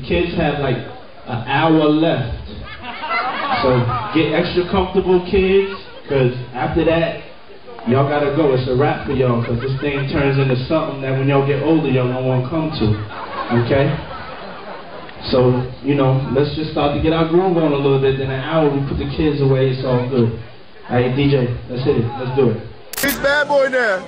kids have like an hour left. So get extra comfortable, kids, because after that, y'all gotta go. It's a wrap for y'all, because this thing turns into something that when y'all get older, y'all don't want to come to. Okay? So, you know, let's just start to get our groove on a little bit. In an hour, we put the kids away. It's all good. Hey, DJ, let's hit it. Let's do it. He's bad boy now.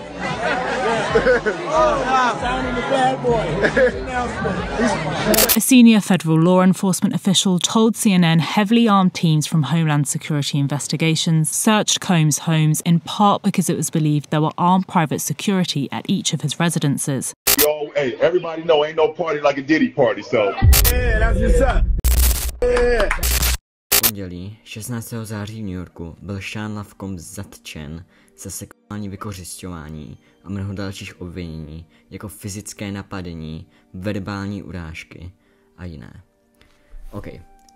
A senior federal law enforcement official told CNN heavily armed teams from Homeland Security investigations searched Combs' homes in part because it was believed there were armed private security at each of his residences. Yo, hey, everybody know ain't no party like a Diddy party, so. Yeah, that's what's up. Yeah. V pondělí 16. září v New Yorku byl Sean Love Combs zatčen za sexuální vykořisťování a mnoho dalších obvinění, jako fyzické napadení, verbální urážky a jiné. OK,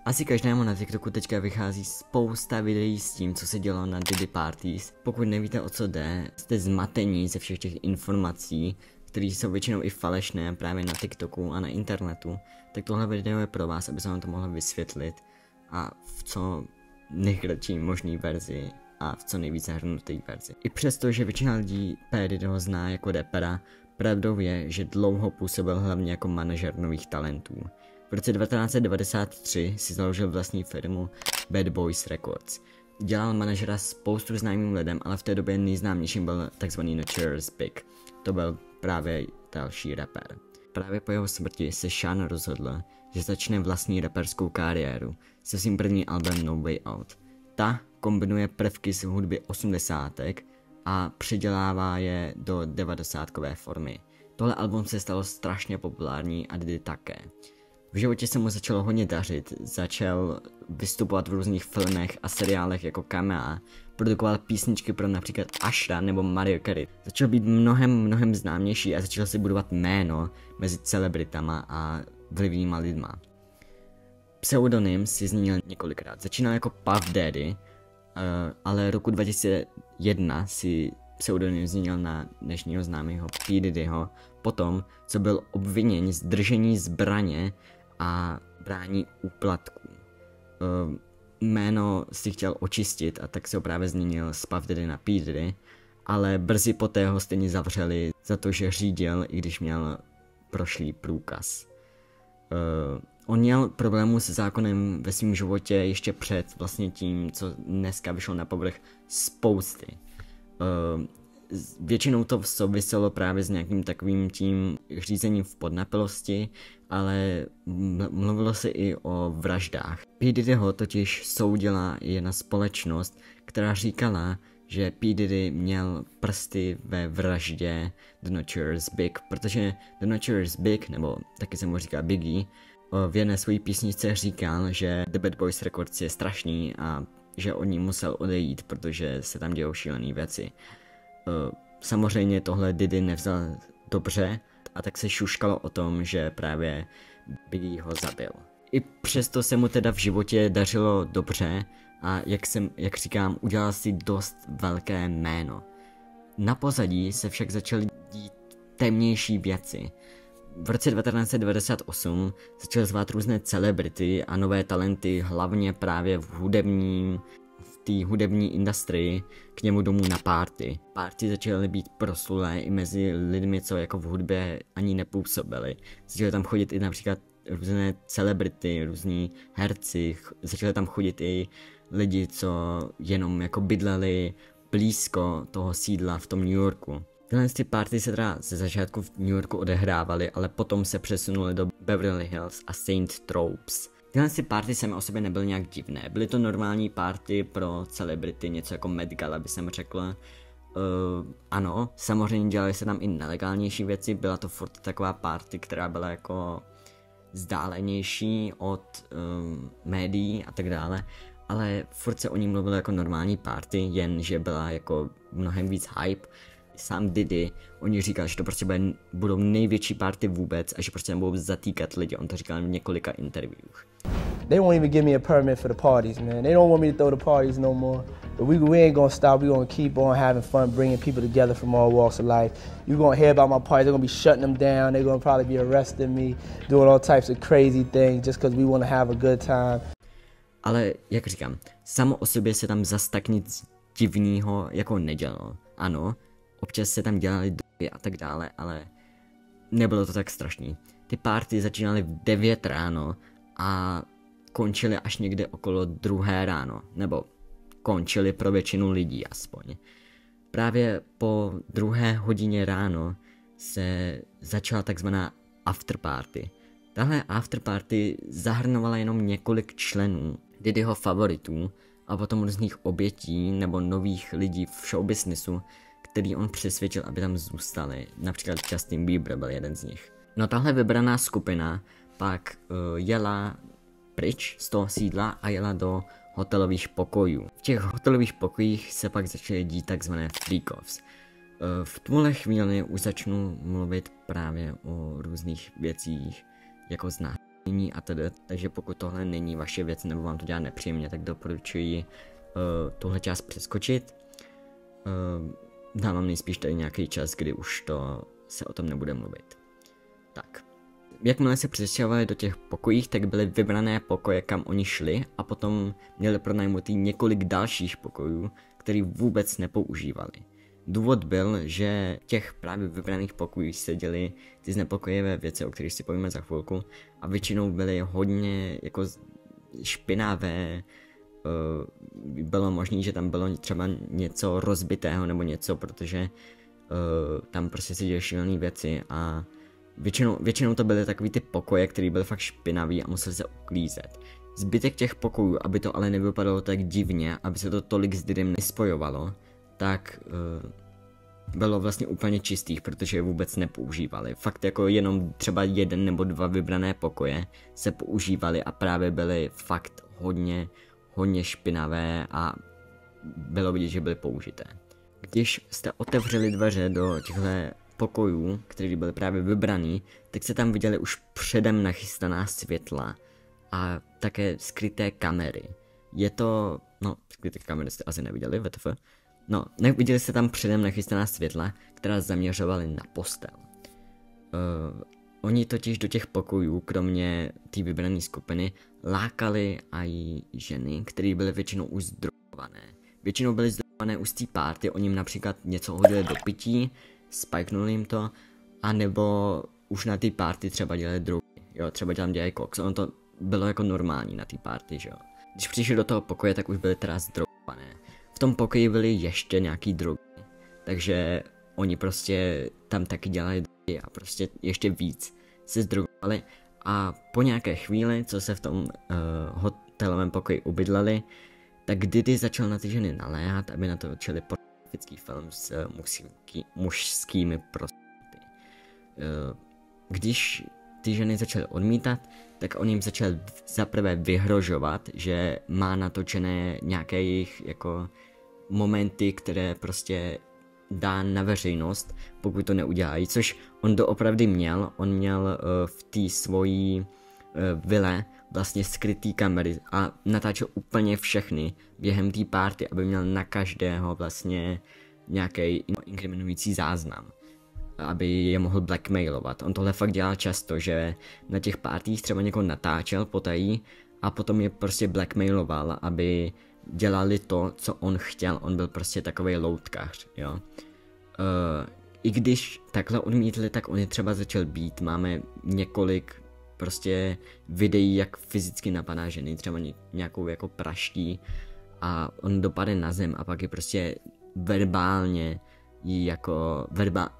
asi každému na TikToku teďka vychází spousta videí s tím, co se dělo na Diddy parties. Pokud nevíte, o co jde, jste zmatení ze všech těch informací, které jsou většinou i falešné právě na TikToku a na internetu, tak tohle video je pro vás, aby se vám to mohlo vysvětlit a v co nejkratší možný verzi a v co nejvíc zahrnutý verzi. I přesto, že většina lidí P. Diddyho zná jako rapera, pravdou je, že dlouho působil hlavně jako manažer nových talentů. V roce 1993 si založil vlastní firmu Bad Boys Records. Dělal manažera spoustu známým lidem, ale v té době nejznámějším byl tzv. Notorious Big. To byl právě další rapper. Právě po jeho smrti se Sean rozhodl, že začne vlastní raperskou kariéru se svým prvním albem No Way Out. Ta kombinuje prvky z hudby 80. a předělává je do 90kové formy. Tohle album se stalo strašně populární a Diddy také. V životě se mu začalo hodně dařit, začal vystupovat v různých filmech a seriálech jako camea, produkoval písničky pro například Ushera nebo Mariah Carey. Začal být mnohem známější a začal si budovat jméno mezi celebritama a vlivnýma lidma. Pseudonym si změnil několikrát. Začínal jako Puff Daddy, ale roku 2001 si pseudonym změnil na dnešního známého P. Diddyho, potom, co byl obviněn z držení zbraně a brání úplatků. Jméno si chtěl očistit a tak se ho právě změnil z Puff Daddy na P. Diddy, ale brzy poté ho stejně zavřeli za to, že řídil, i když měl prošlý průkaz. On měl problémů se zákonem ve svém životě ještě před vlastně tím, co dneska vyšlo na povrch spousty. Většinou to souviselo právě s nějakým takovým tím řízením v podnapilosti, ale mluvilo se i o vraždách. P. Diddyho totiž soudila jedna společnost, která říkala, že P. Diddy měl prsty ve vraždě The Notorious Big, protože The Notorious Big, nebo taky se mu říká Biggie, v jedné své písničce říkal, že The Bad Boys Records je strašný a že od ní musel odejít, protože se tam dějou šílené věci. Samozřejmě tohle Diddy nevzal dobře a tak se šuškalo o tom, že právě Biggie ho zabil. I přesto se mu teda v životě dařilo dobře a jak říkám, udělal si dost velké jméno. Na pozadí se však začaly dít temnější věci. V roce 1998 začal zvát různé celebrity a nové talenty, hlavně právě v té hudební industrii, k němu domů na party. Party začaly být proslulé i mezi lidmi, co jako v hudbě ani nepůsobili. Začaly tam chodit i například různé celebrity, různí herci, začaly tam chodit i lidi, co jenom jako bydleli blízko toho sídla v tom New Yorku. Tyhle party se teda ze začátku v New Yorku odehrávaly, ale potom se přesunuly do Beverly Hills a St. Tropez. Tyhle party sami o sobě nebyly nějak divné, byly to normální party pro celebrity, něco jako Met Gala by jsem řekl. Ano, samozřejmě dělaly se tam i nelegálnější věci, byla to furt taková party, která byla jako vzdálenější od médií a tak dále, ale furt se o ní mluvilo jako normální party, jenže byla jako mnohem víc hype. Sám Diddy, oni říkal, že to prostě budou největší party vůbec a že prostě nebudou zatýkat lidi, on to říkal v několika interviewích. they won't even give me a permit for the parties, man. They don't want me to throw the parties no more. But we ain't gonna stop. We're gonna keep on having fun, bringing people together from all walks of life. You're gonna hear about my parties. They're gonna be shutting them down. They're gonna probably be arresting me, doing all types of crazy things just because we want to have a good time. Ale jak říkám, samo o sobě se tam zas tak nic divného jako nedělalo. Ano, občas se tam dělaly drogy a tak dále, ale nebylo to tak strašný. Ty party začínaly v 9 ráno a končily až někde okolo 2 ráno, nebo končily pro většinu lidí aspoň. Právě po 2 hodině ráno se začala takzvaná afterparty. Tahle afterparty zahrnovala jenom několik členů Diddyho favoritů a potom různých obětí nebo nových lidí v showbiznesu, který on přesvědčil, aby tam zůstali. Například Justin Bieber byl jeden z nich. No tahle vybraná skupina pak jela pryč z toho sídla a jela do hotelových pokojů. V těch hotelových pokojích se pak začaly dít takzvané freak-offs. V tuhle chvíli už začnu mluvit právě o různých věcích, jako znásilnění a tedy, takže pokud tohle není vaše věc nebo vám to dělá nepříjemně, tak doporučuji tuhle část přeskočit. Dávám nejspíš tady nějaký čas, kdy už se o tom nebude mluvit. Tak. Jakmile se přestěhovali do těch pokojích, tak byly vybrané pokoje, kam oni šli a potom měli pronajmutý několik dalších pokojů, který vůbec nepoužívali. Důvod byl, že těch právě vybraných pokojů seděly ty znepokojivé věci, o kterých si povíme za chvilku, a většinou byly hodně jako špinavé. Bylo možné, že tam bylo třeba něco rozbitého nebo něco, protože tam prostě se děly šílené věci a většinou to byly takový ty pokoje, které byly fakt špinavý a museli se uklízet. Zbytek těch pokojů, aby to ale nevypadalo tak divně, aby se to tolik s Diddym nespojovalo, tak bylo vlastně úplně čistých, protože je vůbec nepoužívali. Fakt jako jenom třeba 1 nebo 2 vybrané pokoje se používali a právě byly fakt hodně špinavé a bylo vidět, že byly použité. Když jste otevřeli dveře do těchto pokojů, které byly právě vybraný, tak se tam viděly už předem nachystaná světla a také skryté kamery. Skryté kamery jste asi neviděli, WTF? No, viděli jste tam předem nachystaná světla, která zaměřovaly na postel. Oni totiž do těch pokojů, kromě té vybrané skupiny, lákali i ženy, které byly většinou už zdrogované. Většinou byly zdrogované už z té party, oni jim například něco hodili do pití, spiknuli jim to, anebo už na té party třeba dělali drogy, jo, třeba tam dělají koks, ono to bylo jako normální na té party, že jo. Když přišli do toho pokoje, tak už byly teda zdrogované. V tom pokoji byly ještě nějaký drogy, takže oni prostě tam taky dělali drogy a prostě ještě víc se zdrogovali a po nějaké chvíli, co se v tom hotelovém pokoji ubydleli, tak Diddy začal na ty ženy naléhat, aby natočili pornografický film s mužskými prostituty. Když ty ženy začaly odmítat, tak on jim začal zaprvé vyhrožovat, že má natočené nějaké jejich jako momenty, které prostě dá na veřejnost, pokud to neudělají, což on doopravdy měl. On měl v té svojí vile vlastně skrytý kamery a natáčel úplně všechny během té party, aby měl na každého vlastně nějaký inkriminující záznam, aby je mohl blackmailovat. On tohle fakt dělal často, že na těch partích třeba někoho natáčel potají a potom je prostě blackmailoval, aby dělali to, co on chtěl. On byl prostě takovej loutkař, jo. I když takhle odmítli, tak on je třeba začal být. Máme několik prostě videí, jak fyzicky napadá ženy, třeba nějakou jako praští a on dopadne na zem a pak je prostě verbálně jí jako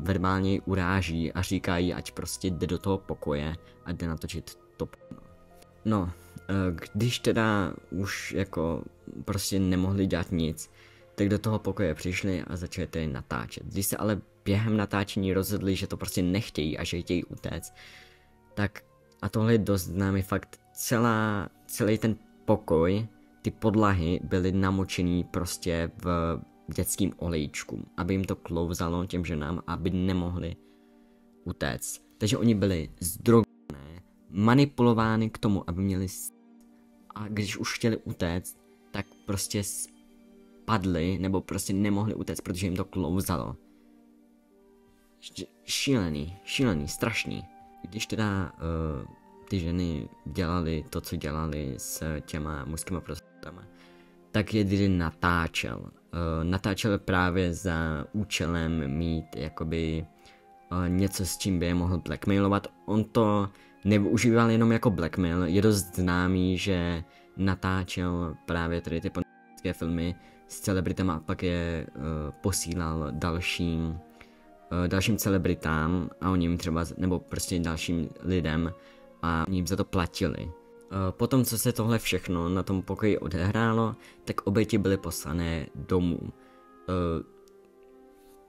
verbálně uráží a říká jí, ať prostě jde do toho pokoje a jde natočit to. No, když teda už jako prostě nemohli dělat nic, tak do toho pokoje přišli a začali tedy natáčet. Když se ale během natáčení rozhodli, že to prostě nechtějí a že chtějí utéct, tak a tohle je dost známý fakt, celý ten pokoj, ty podlahy byly namočený prostě v dětským olejčku, aby jim to klouzalo těm ženám, aby nemohli utéct. Takže oni byli zdrogované, manipulovány k tomu, aby měli a když už chtěli utéct, tak prostě spadli, nebo prostě nemohli utéct, protože jim to klouzalo. Šílený, strašný. Když teda ty ženy dělali to, co dělali s těma mužskými prostitutkama, tak je Diddy natáčel. Natáčel právě za účelem mít jakoby něco, s čím by je mohl blackmailovat. On to nevyužíval jenom jako blackmail, je dost známý, že natáčel právě tady ty pornografické filmy s celebritama a pak je posílal dalším celebritám a oni jim třeba, nebo prostě dalším lidem a oni jim za to platili. Potom, co se tohle všechno na tom pokoji odehrálo, tak oběti byly poslané domů.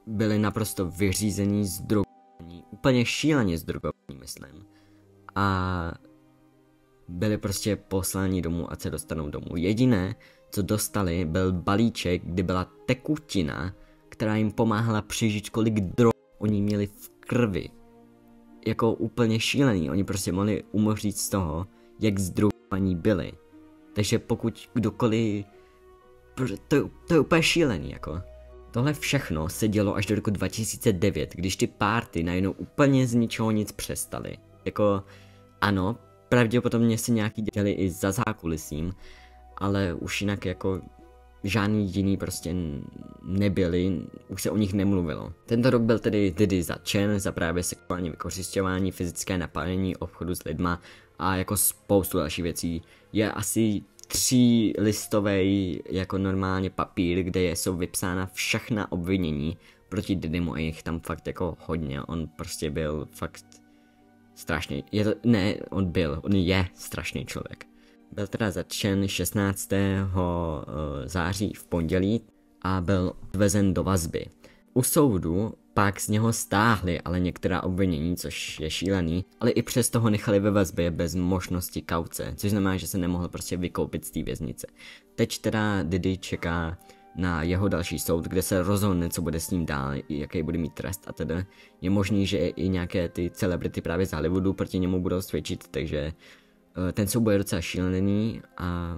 Byli naprosto vyřízení, zdrogovaní, úplně šíleně zdrogovaní, myslím. A byli prostě posláni domů, ať se dostanou domů. Jediné, co dostali, byl balíček, kdy byla tekutina, která jim pomáhala přežít, kolik drog oni měli v krvi. Jako úplně šílený, oni prostě mohli umřít z toho, jak zdrogovaní byli. Takže pokud kdokoliv... To je úplně šílený, jako. Tohle všechno se dělo až do roku 2009, když ty party najednou úplně z ničeho nic přestaly. Jako, ano, pravděpodobně se nějaký děli i za zákulisím, ale už jinak jako žádný jiný prostě nebyli, už se o nich nemluvilo. Tento rok byl tedy Diddy zatčen za právě sexuální vykořisťování, fyzické napadení, obchodu s lidma a jako spoustu dalších věcí. Je asi 3listový jako normálně papír, kde jsou vypsána všechna obvinění proti Diddymu a jich tam fakt jako hodně. On prostě byl fakt strašný. On je strašný člověk. Byl teda zatčen 16. září v pondělí a byl odvezen do vazby. U soudu pak z něho stáhli ale některá obvinění, což je šílený, ale i přesto ho nechali ve vazbě bez možnosti kauce, což znamená, že se nemohl prostě vykoupit z té věznice. Teď teda Diddy čeká na jeho další soud, kde se rozhodne, co bude s ním dál, jaký bude mít trest a tedy. Je možný, že i nějaké ty celebrity právě z Hollywoodu proti němu budou svědčit, takže ten souboj je docela šílený a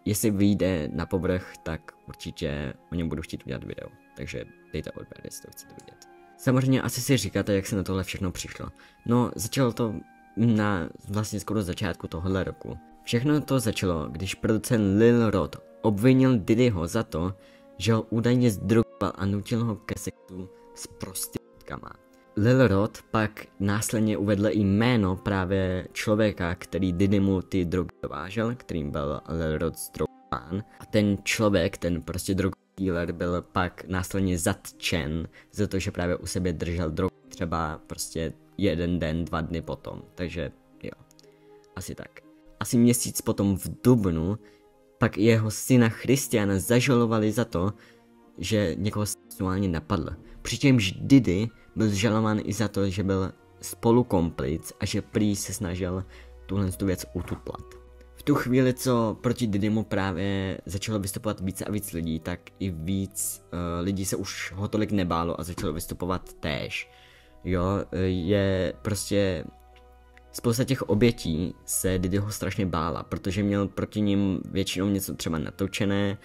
jestli vyjde na povrch, tak určitě o něm budu chtít udělat video, takže dejte odběr, jestli to chcete vidět. Samozřejmě asi si říkáte, jak se na tohle všechno přišlo. No, začalo to na vlastně skoro začátku tohohle roku. Všechno to začalo, když producent Lil Rod obvinil Diddyho za to, že ho údajně zdrogoval a nutil ho ke sexu s prostitutkama. Lil Rod pak následně uvedl i jméno právě člověka, který Diddymu ty drogy dovážel, kterým byl Lil Rod zdrogován. A ten člověk, ten prostě drog dealer, byl pak následně zatčen za to, že právě u sebe držel drogy třeba prostě 1 den, 2 dny potom. Takže jo, asi tak. Asi měsíc potom v dubnu pak jeho syna Christiana zažalovali za to, že někoho sexuálně napadl. Přičemž Diddy byl žalován i za to, že byl spolukomplic a že prý se snažil tuhle věc ututlat. V tu chvíli, co proti Diddymu právě začalo vystupovat víc a víc lidí, tak i víc lidí se už ho tolik nebálo a začalo vystupovat též. Jo, je prostě... Spousta těch obětí se Diddyho strašně bála, protože měl proti ním většinou něco třeba natočené,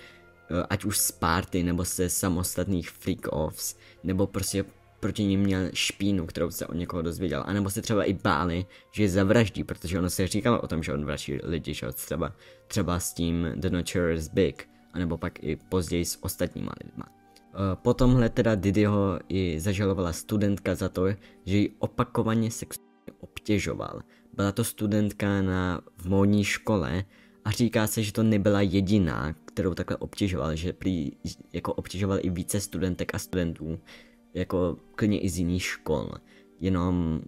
ať už z party nebo se samostatných freak-offs, nebo prostě proti ním měl špínu, kterou se od někoho dozvěděl, anebo se třeba i báli, že je zavraždí, protože ono se říkalo o tom, že on vraždí lidi, že třeba s tím The Notorious Big, anebo pak i později s ostatníma lidma. Potomhle teda Diddyho i zažalovala studentka za to, že ji opakovaně sexuálně obtěžoval. Byla to studentka v módní škole a říká se, že to nebyla jediná, kterou takhle obtěžoval, že prý jako obtěžoval i více studentek a studentů, jako klidně i z jiných škol. Jenom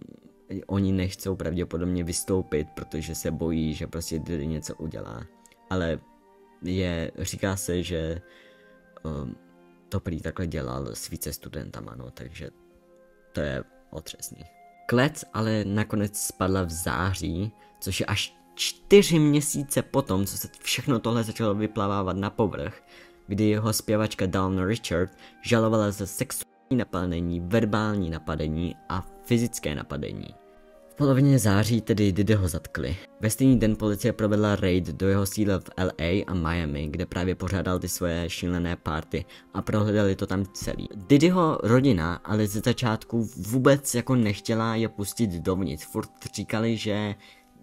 oni nechcou pravděpodobně vystoupit, protože se bojí, že prostě Diddy něco udělá. Ale říká se, že to prý takhle dělal s více studentama, no, takže to je otřesný. Klec ale nakonec spadla v září, což je až 4 měsíce potom, co se všechno tohle začalo vyplavávat na povrch, kdy jeho zpěvačka Dawn Richard žalovala za sexuální napadení, verbální napadení a fyzické napadení. V polovině září tedy Diddyho zatkli. Ve stejný den policie provedla raid do jeho sídla v LA a Miami, kde právě pořádal ty svoje šílené party a prohledali to tam celý. Diddyho rodina ale ze začátku vůbec jako nechtěla je pustit dovnitř. Furt říkali, že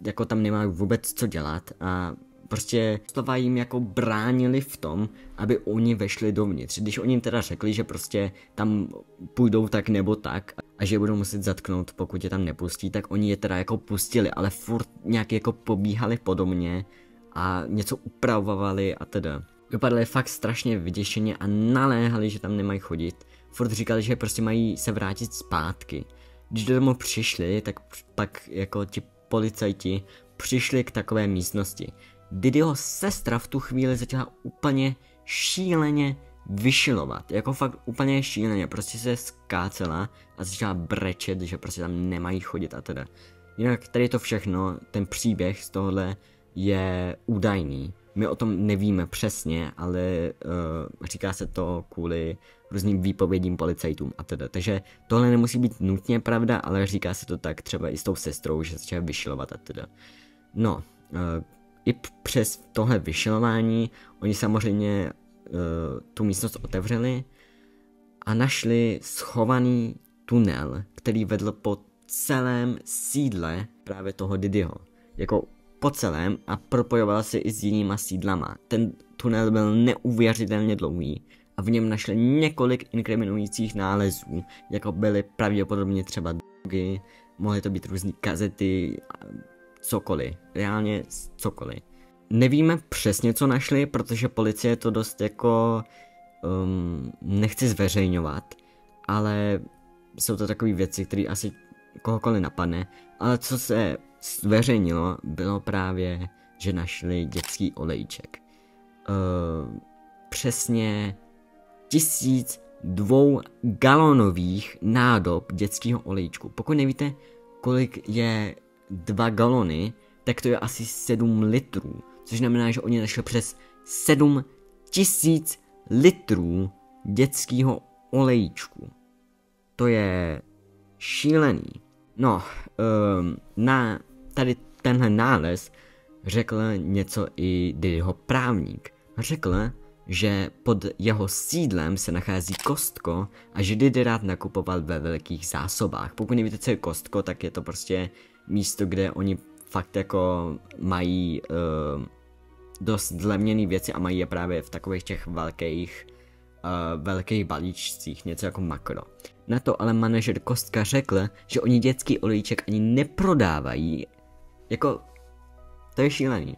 jako tam nemá vůbec co dělat a prostě slova jim jako bránili v tom, aby oni vešli dovnitř. Když oni jim teda řekli, že prostě tam půjdou tak nebo tak a že budou muset zatknout, pokud je tam nepustí, tak oni je teda jako pustili, ale furt nějak jako pobíhali podobně a něco upravovali a teda. Vypadali fakt strašně vyděšeně a naléhali, že tam nemají chodit. Furt říkali, že prostě mají se vrátit zpátky. Když do domu přišli, tak pak jako ti policajti přišli k takové místnosti. Diddyho sestra v tu chvíli začala úplně šíleně vyšilovat, jako fakt úplně šíleně, prostě se skácela a začala brečet, že prostě tam nemají chodit a teda. Jinak tady to všechno, ten příběh z tohohle je údajný. My o tom nevíme přesně, ale říká se to kvůli různým výpovědím policajtům a teda. Takže tohle nemusí být nutně pravda, ale říká se to tak třeba i s tou sestrou, že začala vyšilovat a teda. No, i přes tohle vyšilování oni samozřejmě tu místnost otevřeli a našli schovaný tunel, který vedl po celém sídle právě toho Diddyho. Jako po celém a propojoval se i s jinýma sídlama. Ten tunel byl neuvěřitelně dlouhý a v něm našli několik inkriminujících nálezů, jako byly pravděpodobně třeba drogy, mohly to být různý kazety, cokoliv, reálně cokoliv. Nevíme přesně, co našli, protože policie to dost jako nechce zveřejňovat, ale jsou to takové věci, které asi kohokoliv napadne, ale co se zveřejnilo, bylo právě, že našli dětský olejček. Přesně 1002 galonových nádob dětského olejčku. Pokud nevíte, kolik je 2 galony, tak to je asi 7 litrů. Což znamená, že oni našli přes 7000 litrů dětského olejčku. To je šílený. No, na tady tenhle nález řekl něco i Diddyho právník. Řekl, že pod jeho sídlem se nachází Costco a že Diddy rád nakupoval ve velkých zásobách. Pokud nevíte, co je Costco, tak je to prostě místo, kde oni fakt jako mají dost zlevněné věci a mají je právě v takových těch velkých balíčcích, něco jako Makro. Na to ale manažer Costca řekl, že oni dětský olejček ani neprodávají. Jako, to je šílený.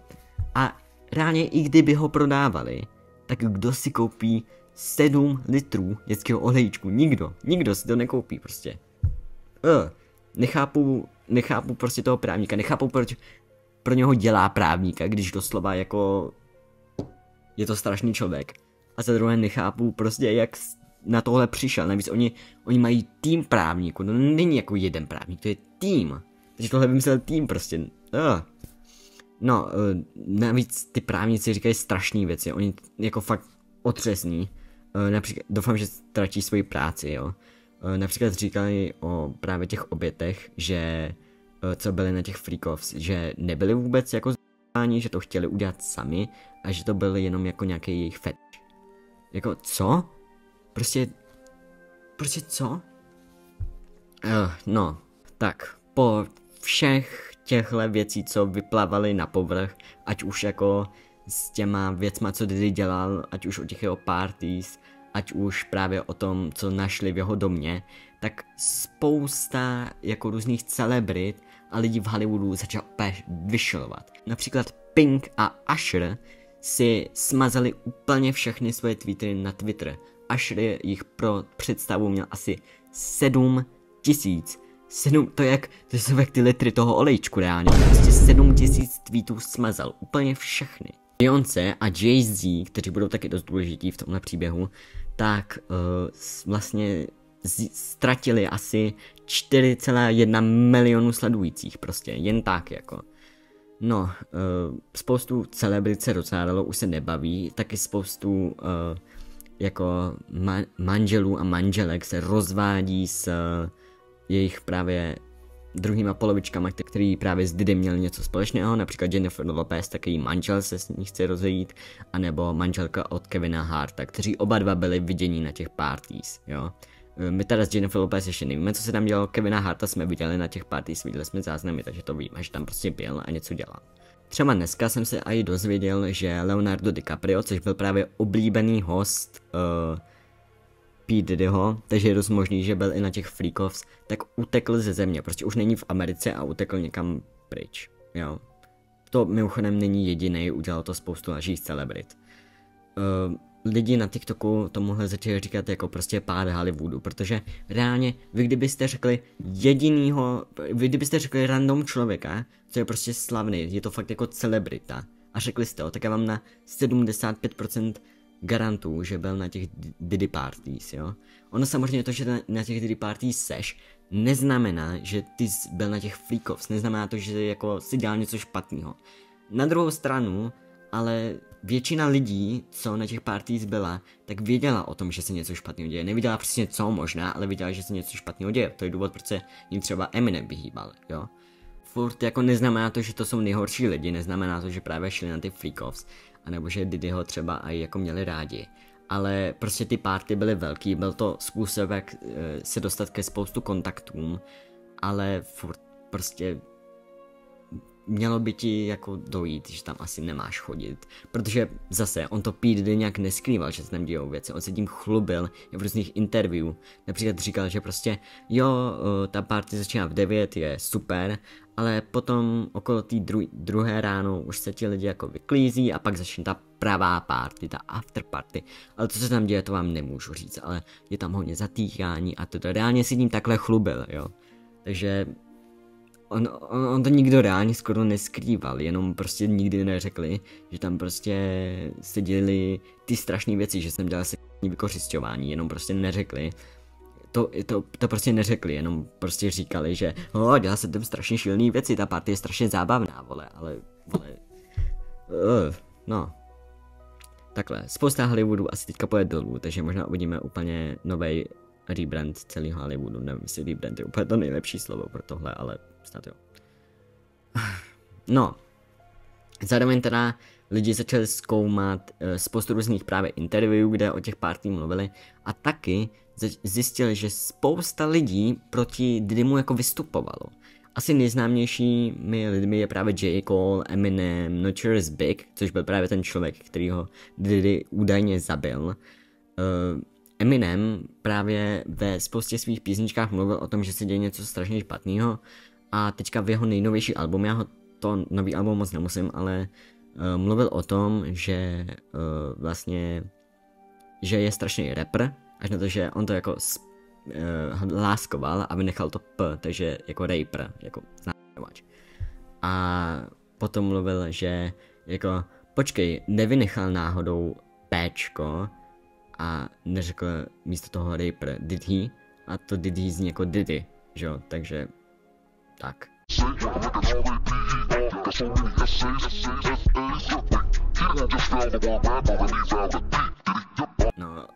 A reálně i kdyby ho prodávali, tak kdo si koupí 7 litrů dětského olejčku? Nikdo si to nekoupí prostě. Nechápu prostě toho právníka, nechápu proč pro něho dělá právníka, když doslova jako je to strašný člověk. A za druhé nechápu prostě jak na tohle přišel, navíc oni mají tým právníků, no není jako jeden právník, to je tým. Takže tohle vymyslel tým prostě. No, navíc ty právníci říkají strašné věci, oni jako fakt otřesní. Například, doufám, že ztratí svoji práci, jo. Například říkali o právě těch obětech, že co byli na těch freak-offs, že nebyli vůbec jako zváni, že to chtěli udělat sami a že to byl jenom jako nějaký jejich fetiš. Jako co? Prostě co? No, tak po všech těchhle věcí, co vyplavaly na povrch, ať už jako s těma věcma, co Diddy dělal, ať už o těch jeho parties, ať už právě o tom, co našli v jeho domě, tak spousta jako různých celebrit a lidí v Hollywoodu začal opět vyšilovat. Například Pink a Usher si smazali úplně všechny svoje tweety na Twitter. Usher jich pro představu měl asi 7000. To jsou jak ty litry toho olejčku reálně. Prostě 7000 tweetů smazal. Úplně všechny. Beyoncé a Jay-Z, kteří budou taky dost důležití v tomhle příběhu, tak vlastně ztratili asi 4,1 milionu sledujících. Prostě jen tak jako. No, spoustu celebrit se rozhádalo, už se nebaví, taky spoustu jako manželů a manželek se rozvádí s jejich právě druhýma polovičkama, který právě s Diddy měl něco společného, například Jennifer Lopez, takový manžel se s ní chce rozejít, anebo manželka od Kevina Harta, kteří oba dva byli vidění na těch parties, jo. My teda s Jennifer Lopez ještě nevíme, co se tam dělalo, Kevina Harta jsme viděli na těch parties, viděli jsme záznamy, takže to víme, že tam prostě byl a něco dělal. Třeba dneska jsem se i dozvěděl, že Leonardo DiCaprio, což byl právě oblíbený host P. Diddyho, takže je dost možný, že byl i na těch Freakoffs, tak utekl ze země, prostě už není v Americe a utekl někam pryč, jo. To mimochodem není jediný, udělal to spoustu dalších celebrit. Lidi na TikToku tomuhle začali říkat jako prostě pád Hollywoodu, protože reálně vy kdybyste řekli random člověka, co je prostě slavný, je to fakt jako celebrita, a řekli jste ho, tak já vám na 75% garantuju, že byl na těch Diddy parties, jo. Ono samozřejmě to, že na těch Diddy parties seš, neznamená, že ty byl na těch Freakoffs, neznamená to, že jako si dělal něco špatného. Na druhou stranu, ale většina lidí, co na těch parties byla, tak věděla o tom, že se něco špatného děje. Nevěděla přesně co možná, ale věděla, že se něco špatného děje. To je důvod, proč se jim třeba Eminem vyhýbal, jo. Furt jako neznamená to, že to jsou nejhorší lidi, neznamená to, že právě šli na ty Freakoffs, anebo že Diddyho třeba i jako měli rádi. Ale prostě ty party byly velký, byl to způsob, jak se dostat ke spoustu kontaktům, ale furt prostě mělo by ti jako dojít, že tam asi nemáš chodit, protože zase on to P. Diddy nějak neskrýval, že se tam dějou věci, on se tím chlubil v různých interview, například říkal, že prostě jo, ta party začíná v 9, je super, ale potom okolo té druhé ráno už se ti lidi jako vyklízí a pak začne ta pravá party, ta after party, ale co se tam děje, to vám nemůžu říct, ale je tam hodně zatýkání a to reálně si tím takhle chlubil, jo, takže on to nikdo reálně skoro neskrýval, jenom prostě nikdy neřekli, že tam prostě se děli ty strašné věci, že jsem dělal sexuální vykořisťování, jenom prostě neřekli. To prostě neřekli, jenom prostě říkali, že dělá se tam strašně šílený věci, ta party je strašně zábavná, vole, no. Takhle, spousta Hollywoodu asi teďka pojede dolů, takže možná uvidíme úplně nový rebrand celého Hollywoodu, nevím, jestli rebrand je úplně to nejlepší slovo pro tohle, ale snad jo. No, zároveň teda lidi začali zkoumat spoustu různých právě interview, kde o těch party mluvili a taky zjistili, že spousta lidí proti Diddymu jako vystupovalo. Asi nejznámějšími lidmi je právě J. Cole, Eminem, Notorious Big, což byl právě ten člověk, který ho Diddy údajně zabil. Eminem právě ve spoustě svých písničkách mluvil o tom, že se děje něco strašně špatného a teďka v jeho nejnovější album, já ho to nový album moc nemusím, ale mluvil o tom, že vlastně, že je strašný rapper, až na to, že on to jako láskoval a vynechal to P, takže jako rapper, jako znávač. A potom mluvil, že jako počkej, nevynechal náhodou Pčko a neřekl místo toho rapper did he, a to did he zní jako Diddy, že jo, takže tak. No,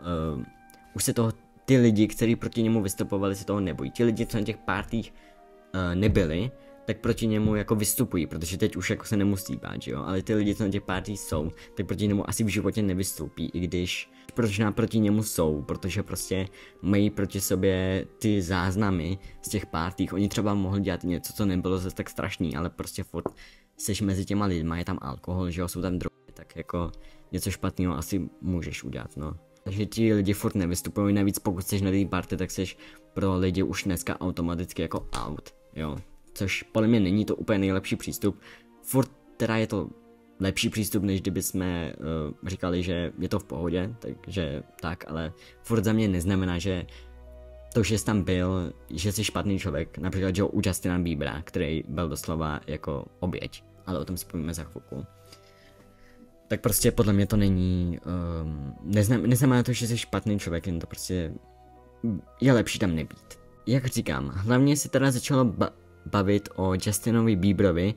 už se toho ty lidi, kteří proti němu vystupovali, se toho nebojí. Ti lidi, co na těch partích nebyli, tak proti němu jako vystupují, protože teď už jako se nemusí bát, že jo, ale ty lidi, co na těch partích jsou, tak proti němu asi v životě nevystoupí, i když proč proti němu jsou, protože prostě mají proti sobě ty záznamy z těch partích. Oni třeba mohli dělat něco, co nebylo zase tak strašný, ale prostě furt seš mezi těma lidma, je tam alkohol, že jo, jsou tam drogy, tak jako něco špatného asi můžeš udělat, no. Takže ti lidi furt nevystupují, navíc pokud jsi na té party, tak jsi pro lidi už dneska automaticky jako out, jo. Což podle mě není to úplně nejlepší přístup. Furt teda je to lepší přístup, než kdyby jsme říkali, že je to v pohodě, takže tak, ale furt za mě neznamená, že to, že jsi tam byl, že jsi špatný člověk, například Joe u Justina Biebera, který byl doslova jako oběť, ale o tom si povíme za chvilku. Tak prostě podle mě to není, neznamená to, že jsi špatný člověk, jen to prostě je lepší tam nebýt. Jak říkám, hlavně se teda začalo bavit o Justinovi Bieberovi,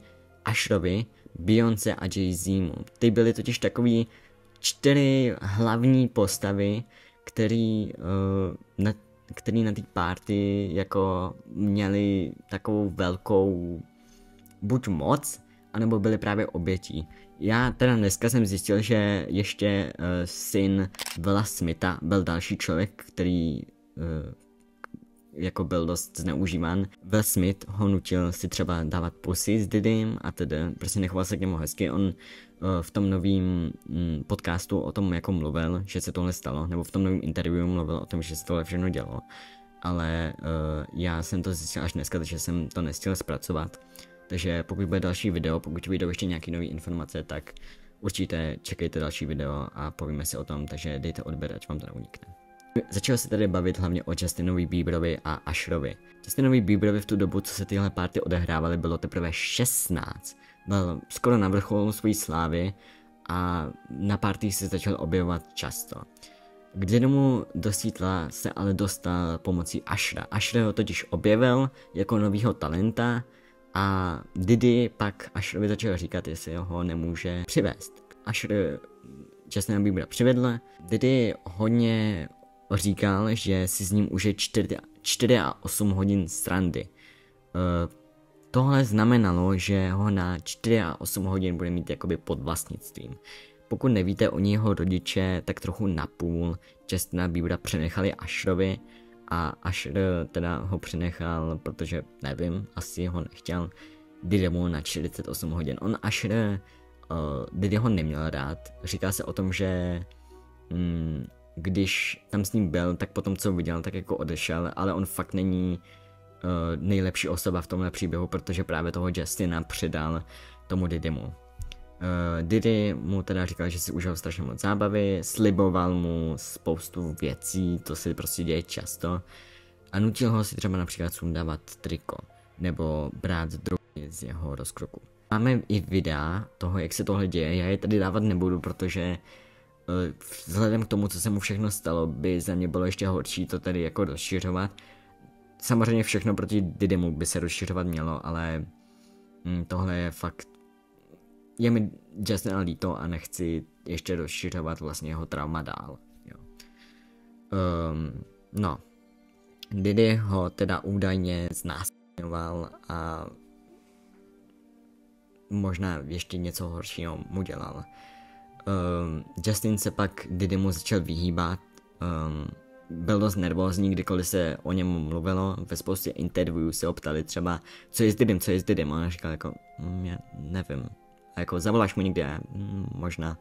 Usherovi, Beyoncé a Jay-Zmu. Ty byly totiž takový 4 hlavní postavy, který který na té party jako měli takovou velkou buď moc, anebo byli právě obětí. Já teda dneska jsem zjistil, že ještě syn Willa Smitha byl další člověk, který jako byl dost zneužíván. Will Smith ho nutil si třeba dávat pusy s Didym a tedy prostě nechoval se k němu hezky. On v tom novém podcastu o tom jako mluvil, že se tohle stalo, nebo v tom novém interview mluvil o tom, že se tohle všechno dělo. Ale já jsem to zjistil až dneska, takže jsem to nestihl zpracovat. Takže pokud bude další video, pokud vyjdou ještě nějaké nové informace, tak určitě čekejte další video a povíme si o tom, takže dejte odběr, ať vám to neunikne. Začal se tady bavit hlavně o Justinovi Bieberovi a Usherovi. Justinovi Bieberovi v tu dobu, co se tyhle party odehrávaly, bylo teprve 16. Byl skoro na vrcholu své slávy a na partích se začal objevovat často. K Didymu do sítla se ale dostal pomocí Ushera. Usher ho totiž objevil jako novýho talenta a Diddy pak Usherovi začal říkat, jestli ho nemůže přivést. Usher Justina Biebera přivedl. Diddy hodně říkal, že si s ním užije 4 a 8 hodin srandy. Tohle znamenalo, že ho na 4 a 8 hodin bude mít jakoby pod vlastnictvím. Pokud nevíte, oni jeho rodiče tak trochu napůl Justina Biebera přenechali Usherovi a Usher teda ho přenechal, protože nevím, asi ho nechtěl Diddymu na 48 hodin. On Usher Diddy ho neměl rád. Říká se o tom, že když tam s ním byl, tak potom co viděl, tak jako odešel, ale on fakt není nejlepší osoba v tomhle příběhu, protože právě toho Justina předal tomu Diddymu. Diddy mu teda říkal, že si užil strašně moc zábavy, sliboval mu spoustu věcí, to se prostě děje často a nutil ho si třeba například sundávat triko nebo brát drogy z jeho rozkroku. Máme i videa toho, jak se tohle děje, já je tady dávat nebudu, protože vzhledem k tomu, co se mu všechno stalo, by za mě bylo ještě horší to tady jako rozšiřovat. Samozřejmě všechno proti Diddymu by se rozšiřovat mělo, ale tohle je fakt... Je mi Justina líto a nechci ještě rozšiřovat vlastně jeho trauma dál. Jo. No. Diddy ho teda údajně znásilňoval a možná ještě něco horšího mu dělal. Justin se pak Diddymu začal vyhýbat, byl dost nervózní, kdykoliv se o něm mluvilo, ve spoustě interviewů se optali třeba, co je s Diddym, a on říkal jako, já nevím, a jako zavoláš mu někde, možná,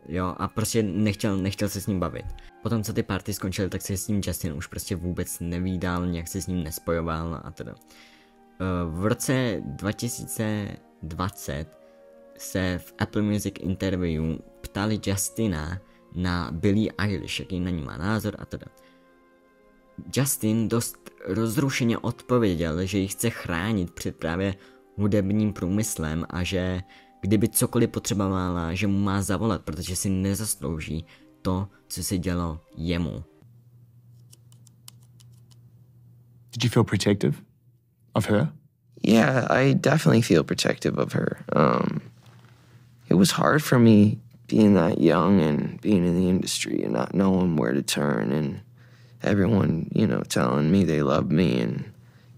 jo, a prostě nechtěl se s ním bavit. Potom co ty party skončily, tak se s ním Justin už prostě vůbec nevídal, nějak se s ním nespojoval a teda. V roce 2020 se v Apple Music interview ptali Justina na Billie Eilish, jaký na ní má názor a teda. Justin dost rozrušeně odpověděl, že ji chce chránit před právě hudebním průmyslem a že kdyby cokoliv potřebovala, že mu má zavolat, protože si nezaslouží to, co se dělo jemu. Did you feel protective of her? Yeah, I definitely feel protective of her. It was hard for me being that young and being in the industry and not knowing where to turn and everyone, you know, telling me they love me and,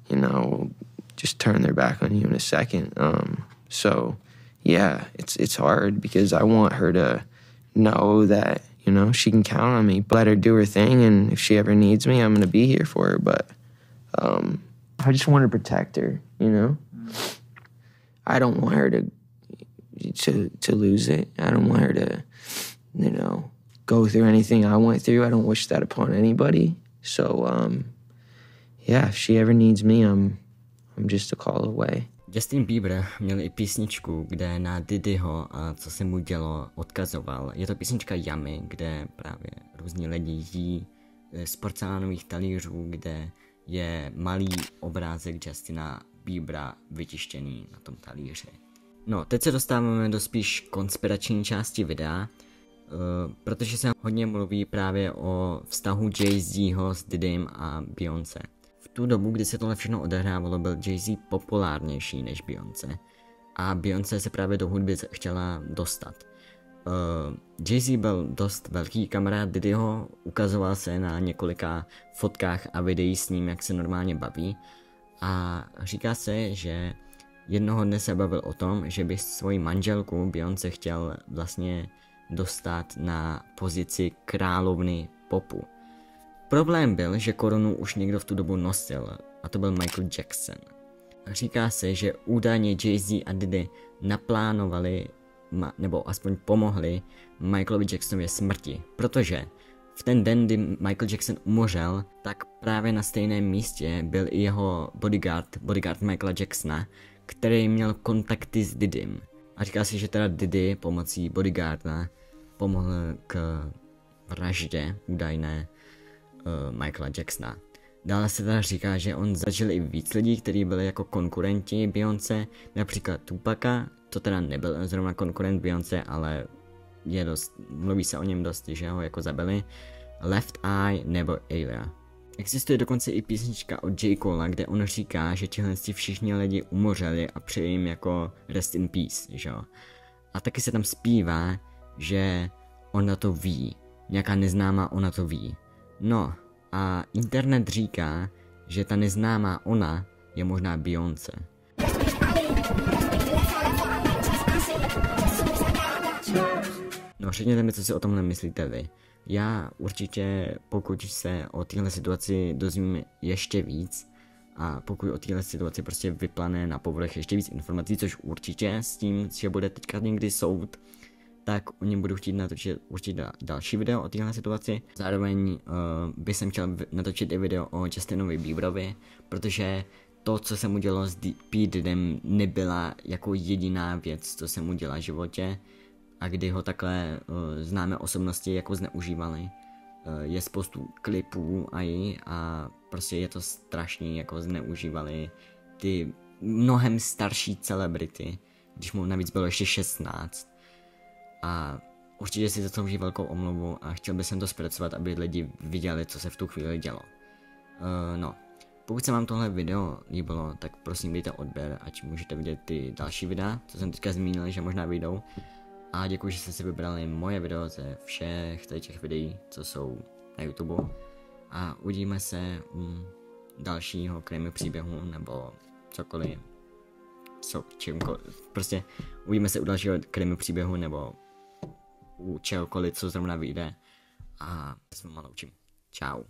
you know, just turn their back on you in a second. So, yeah, it's hard because I want her to know that, you know, she can count on me. Let her do her thing, and if she ever needs me, I'm going to be here for her. But I just want to protect her, you know? I don't want her to lose it. I don't want her to, you know, go through anything I went through. I don't wish that upon anybody. So, yeah, if she ever needs me, I'm just a call away. Justin Bieber měl i písničku, kde na Diddyho a co se mu dělo odkazoval. Je to písnička Yummy, kde právě různí lidi jí z porcelánových talířů, kde je malý obrázek Justina Biebera vytištěný na tom talíři. No, teď se dostáváme do spíš konspirační části videa, protože se hodně mluví právě o vztahu Jay-Zho s Diddym a Beyoncé. V tu dobu, kdy se tohle všechno odehrávalo, byl Jay-Z populárnější než Beyoncé a Beyoncé se právě do hudby chtěla dostat. Jay-Z byl dost velký kamarád Diddyho, ukazoval se na několika fotkách a videí s ním, jak se normálně baví. A říká se, že jednoho dne se bavil o tom, že by svoji manželku Beyoncé chtěl vlastně dostat na pozici královny popu. Problém byl, že korunu už někdo v tu dobu nosil, a to byl Michael Jackson. Říká se, že údajně Jay-Z a Diddy naplánovali, nebo aspoň pomohli Michaelovi Jacksonově smrti, protože v ten den, kdy Michael Jackson umřel, tak právě na stejném místě byl i jeho bodyguard Michaela Jacksona, který měl kontakty s Diddym. A říká se, že teda Diddy pomocí bodyguarda pomohl k vraždě údajné Michaela Jacksona. Dále se teda říká, že on zažil i víc lidí, kteří byli jako konkurenti Beyoncé, například Tupaca, to teda nebyl zrovna konkurent Beyoncé, ale mluví se o něm dost, že ho jako zabili, Left Eye nebo Ava. Existuje dokonce i písnička od J. Cola, kde on říká, že tihle všichni lidi umořeli a přeji jim jako rest in peace, že jo. A taky se tam zpívá, že ona to ví, nějaká neznámá ona to ví. No a internet říká, že ta neznámá ona je možná Beyoncé. No řekněte mi, co si o tomhle myslíte vy. Já určitě, pokud se o téhle situaci dozvím ještě víc a pokud o téhle situaci prostě vyplane na povrch ještě víc informací, což určitě s tím, že bude teďka někdy soud, tak o něm budu chtít natočit určitě další video o téhle situaci. Zároveň bych chtěl natočit i video o Justinovi Bieberovi, protože to, co se mu dělo s P. Diddym, nebyla jako jediná věc, co se mu dělá v životě a kdy ho takhle známé osobnosti jako zneužívali. Je spoustu klipů a prostě je to strašný, jako zneužívali ty mnohem starší celebrity, když mu navíc bylo ještě 16. A určitě si zaslouží velkou omluvu a chtěl bych to zpracovat, aby lidi viděli, co se v tu chvíli dělo. No, pokud se vám tohle video líbilo, tak prosím dejte odběr, ať můžete vidět ty další videa, co jsem teďka zmínil, že možná vyjdou. A děkuji, že jste si vybrali moje video ze všech těch videí, co jsou na YouTube. A uvidíme se u dalšího krimi příběhu nebo cokoliv. Prostě uvidíme se u dalšího krimi příběhu nebo u čehokoliv, co zrovna vyjde. A se vám naučím. Čau.